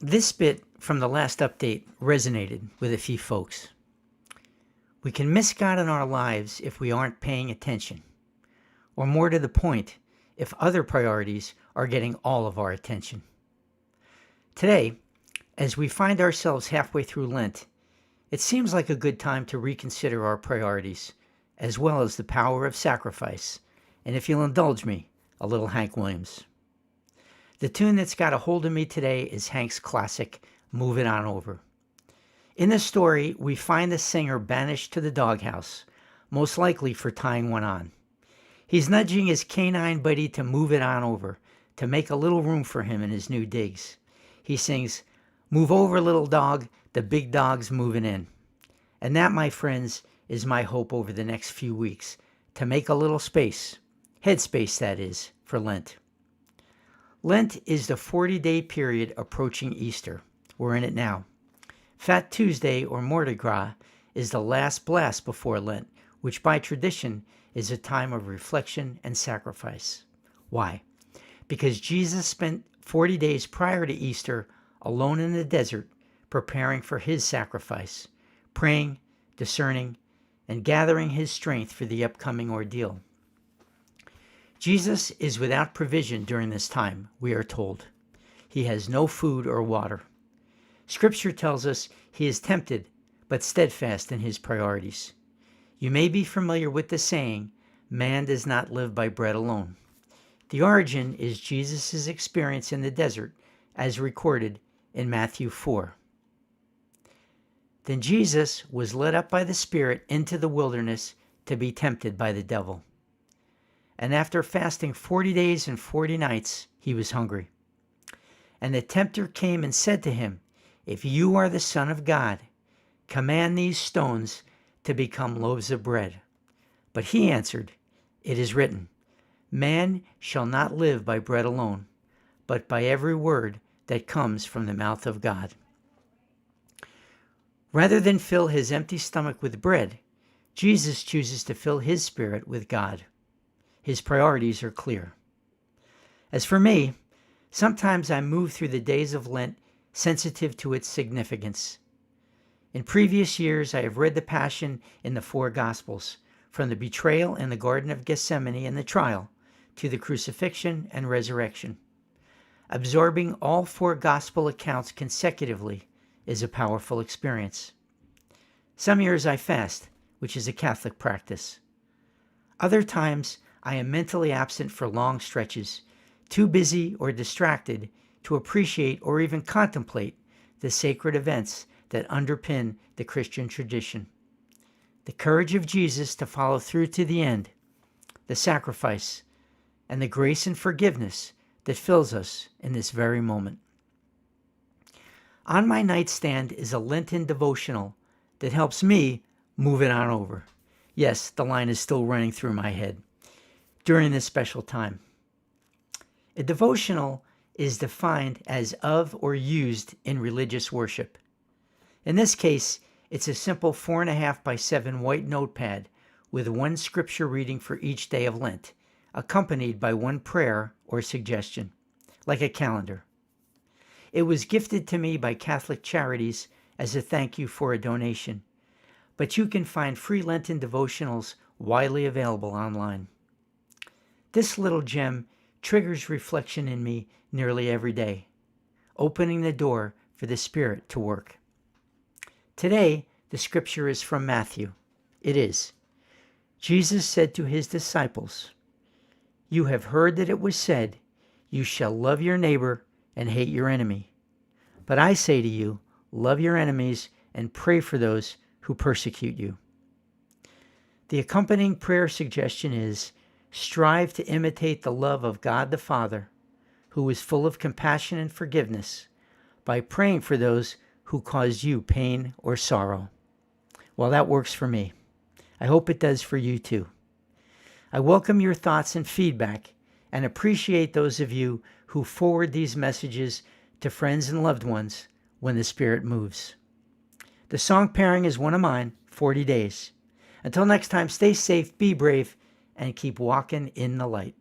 This bit from the last update resonated with a few folks. We can miss God in our lives if we aren't paying attention, or more to the point, if other priorities are getting all of our attention. Today, as we find ourselves halfway through Lent, it seems like a good time to reconsider our priorities, as well as the power of sacrifice, and if you'll indulge me, a little Hank Williams. The tune that's got a hold of me today is Hank's classic, Move It On Over. In the story, we find the singer banished to the doghouse, most likely for tying one on. He's nudging his canine buddy to move it on over, to make a little room for him in his new digs. He sings, "Move over, little dog, the big dog's moving in." And that, my friends, is my hope over the next few weeks, to make a little space, headspace that is, for Lent. Lent is the 40-day period approaching Easter. We're in it now. Fat Tuesday, or Mardi Gras, is the last blast before Lent, which by tradition is a time of reflection and sacrifice. Why? Because Jesus spent 40 days prior to Easter alone in the desert, preparing for his sacrifice, praying, discerning, and gathering his strength for the upcoming ordeal. Jesus is without provision during this time, we are told. He has no food or water. Scripture tells us he is tempted, but steadfast in his priorities. You may be familiar with the saying, man does not live by bread alone. The origin is Jesus' experience in the desert, as recorded in Matthew 4. Then Jesus was led up by the Spirit into the wilderness to be tempted by the devil. And after fasting 40 days and 40 nights, he was hungry. And the tempter came and said to him, "If you are the Son of God, command these stones to become loaves of bread." But he answered, "It is written, man shall not live by bread alone, but by every word that comes from the mouth of God." Rather than fill his empty stomach with bread, Jesus chooses to fill his spirit with God. His priorities are clear. As for me, sometimes I move through the days of Lent sensitive to its significance. In previous years, I have read the Passion in the four Gospels, from the betrayal in the Garden of Gethsemane and the trial, to the crucifixion and resurrection. Absorbing all four Gospel accounts consecutively is a powerful experience. Some years I fast, which is a Catholic practice. Other times, I am mentally absent for long stretches, too busy or distracted to appreciate or even contemplate the sacred events that underpin the Christian tradition. The courage of Jesus to follow through to the end, the sacrifice, and the grace and forgiveness that fills us in this very moment. On my nightstand is a Lenten devotional that helps me move it on over. Yes, the line is still running through my head during this special time. A devotional is defined as of or used in religious worship. In this case, it's a simple 4.5 by 7 white notepad with one scripture reading for each day of Lent, accompanied by one prayer or suggestion, like a calendar. It was gifted to me by Catholic Charities as a thank you for a donation, but you can find free Lenten devotionals widely available online. This little gem triggers reflection in me nearly every day, opening the door for the Spirit to work. Today, the scripture is from Matthew. It is, Jesus said to his disciples, "You have heard that it was said, 'You shall love your neighbor and hate your enemy.' But I say to you, love your enemies and pray for those who persecute you." The accompanying prayer suggestion is, strive to imitate the love of God the Father, who is full of compassion and forgiveness, by praying for those who cause you pain or sorrow. Well, that works for me. I hope it does for you too. I welcome your thoughts and feedback and appreciate those of you who forward these messages to friends and loved ones when the Spirit moves. The song pairing is one of mine, 40 Days. Until next time, stay safe, be brave, and keep walking in the light.